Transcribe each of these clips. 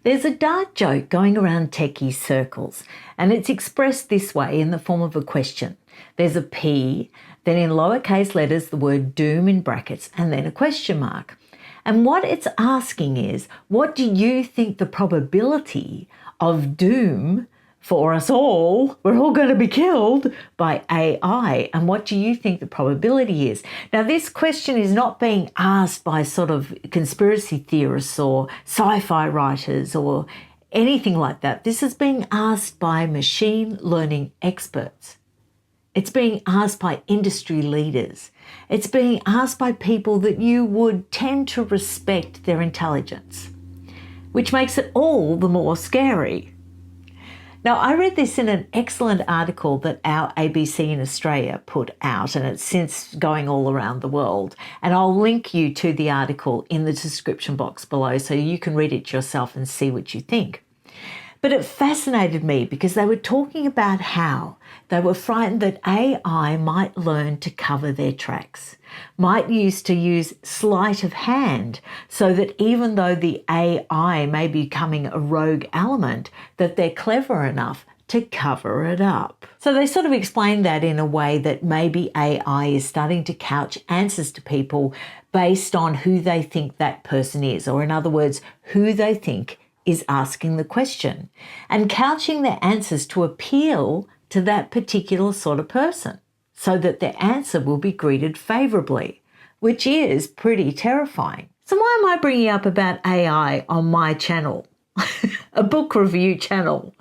There's a dark joke going around techie circles, and it's expressed this way in the form of a question. There's a P, then in lowercase letters the word doom in brackets, and then a question mark. And what it's asking is, what do you think the probability of doom for us all, we're all going to be killed by AI, and what do you think the probability is? Now, this question is not being asked by sort of conspiracy theorists or sci-fi writers or anything like that. This is being asked by machine learning experts. It's being asked by industry leaders. It's being asked by people that you would tend to respect their intelligence, which makes it all the more scary. Now, I read this in an excellent article that our ABC in Australia put out, and it's since going all around the world. And I'll link you to the article in the description box below so you can read it yourself and see what you think. But it fascinated me because they were talking about how they were frightened that AI might learn to cover their tracks, might use sleight of hand, so that even though the AI may be becoming a rogue element, that they're clever enough to cover it up. So they sort of explained that in a way that maybe AI is starting to couch answers to people based on who they think that person is, or in other words, who they think is asking the question, and couching their answers to appeal to that particular sort of person so that their answer will be greeted favourably, which is pretty terrifying. So why am I bringing up about AI on my channel, a book review channel?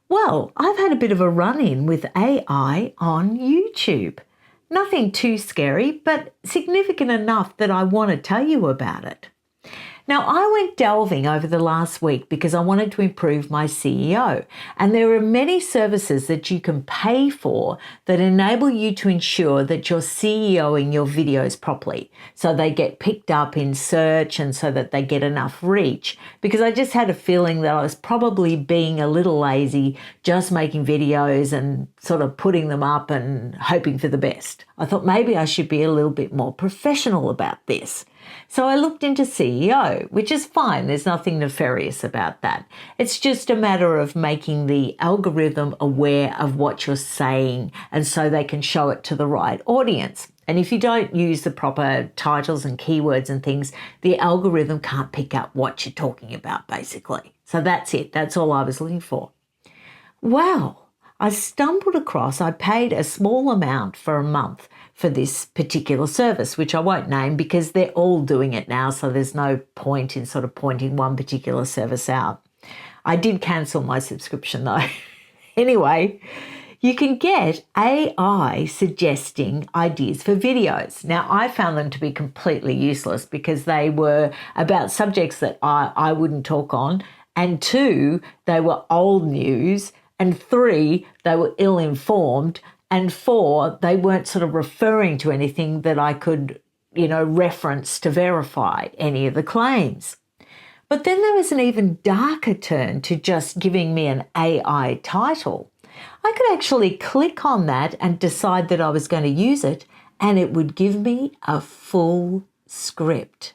Well, I've had a bit of a run-in with AI on YouTube. Nothing too scary, but significant enough that I want to tell you about it. Now, I went delving over the last week because I wanted to improve my SEO, and there are many services that you can pay for that enable you to ensure that you're SEOing your videos properly, so they get picked up in search and so that they get enough reach, because I just had a feeling that I was probably being a little lazy, just making videos and sort of putting them up and hoping for the best. I thought maybe I should be a little bit more professional about this. So I looked into SEO, which is fine. There's nothing nefarious about that. It's just a matter of making the algorithm aware of what you're saying, and so they can show it to the right audience. And if you don't use the proper titles and keywords and things, the algorithm can't pick up what you're talking about, basically. So that's it. That's all I was looking for. Well, I paid a small amount for a month for this particular service, which I won't name because they're all doing it now, so there's no point in sort of pointing one particular service out. I did cancel my subscription though. Anyway, you can get AI suggesting ideas for videos. Now, I found them to be completely useless because they were about subjects that I wouldn't talk on, and 2, they were old news, and 3, they were ill-informed, and 4, they weren't sort of referring to anything that I could, reference to verify any of the claims. But then there was an even darker turn to just giving me an AI title. I could actually click on that and decide that I was going to use it, and it would give me a full script.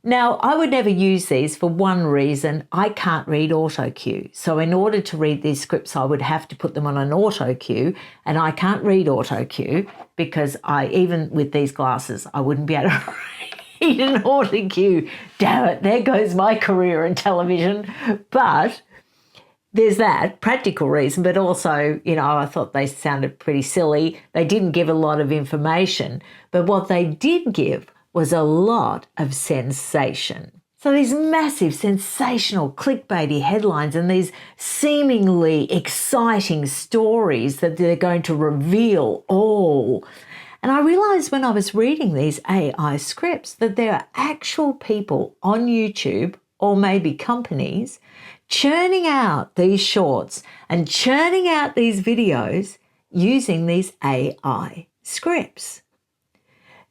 Now, I would never use these for one reason. I can't read autocue. So in order to read these scripts, I would have to put them on an autocue, and I can't read autocue because even with these glasses, I wouldn't be able to read an autocue. Damn it, there goes my career in television. But there's that practical reason, but also, I thought they sounded pretty silly. They didn't give a lot of information, but what they did give was a lot of sensation. So these massive, sensational, clickbaity headlines and these seemingly exciting stories that they're going to reveal all. And I realized when I was reading these AI scripts that there are actual people on YouTube, or maybe companies, churning out these shorts and churning out these videos using these AI scripts,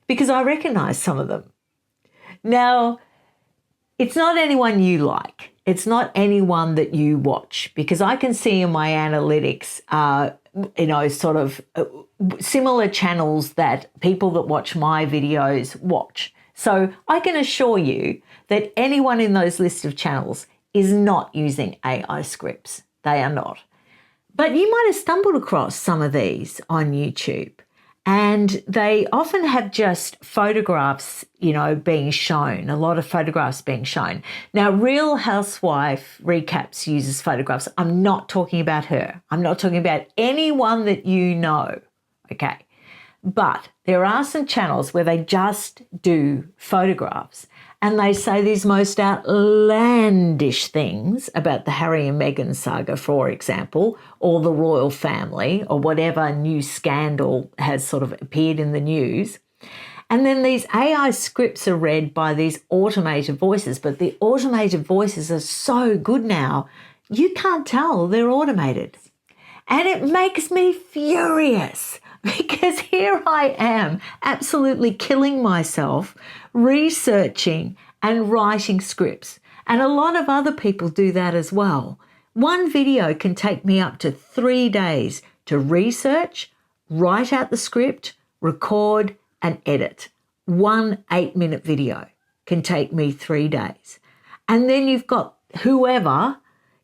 because I recognize some of them. Now, it's not anyone you like. It's not anyone that you watch, because I can see in my analytics, similar channels that people that watch my videos watch. So I can assure you that anyone in those lists of channels is not using AI scripts. They are not. But you might have stumbled across some of these on YouTube, and they often have just photographs, being shown, a lot of photographs being shown. Now, Real Housewife Recaps uses photographs. I'm not talking about her. I'm not talking about anyone that you know, okay? But there are some channels where they just do photographs, and they say these most outlandish things about the Harry and Meghan saga, for example, or the royal family, or whatever new scandal has sort of appeared in the news. And then these AI scripts are read by these automated voices, but the automated voices are so good now, you can't tell they're automated. And it makes me furious because here I am absolutely killing myself researching and writing scripts. And a lot of other people do that as well. One video can take me up to 3 days to research, write out the script, record and edit. One 8-minute video can take me 3 days. And then you've got whoever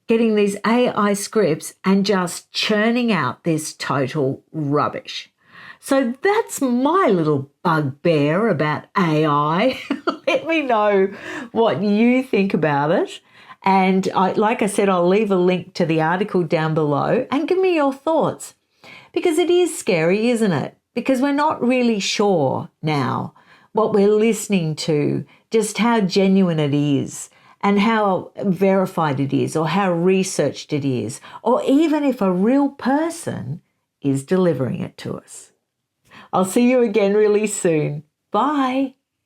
getting these AI scripts and just churning out this total rubbish. So that's my little bugbear about AI. Let me know what you think about it. And like I said, I'll leave a link to the article down below and give me your thoughts. Because it is scary, isn't it? Because we're not really sure now what we're listening to, just how genuine it is, and how verified it is, or how researched it is, or even if a real person is delivering it to us. I'll see you again really soon. Bye.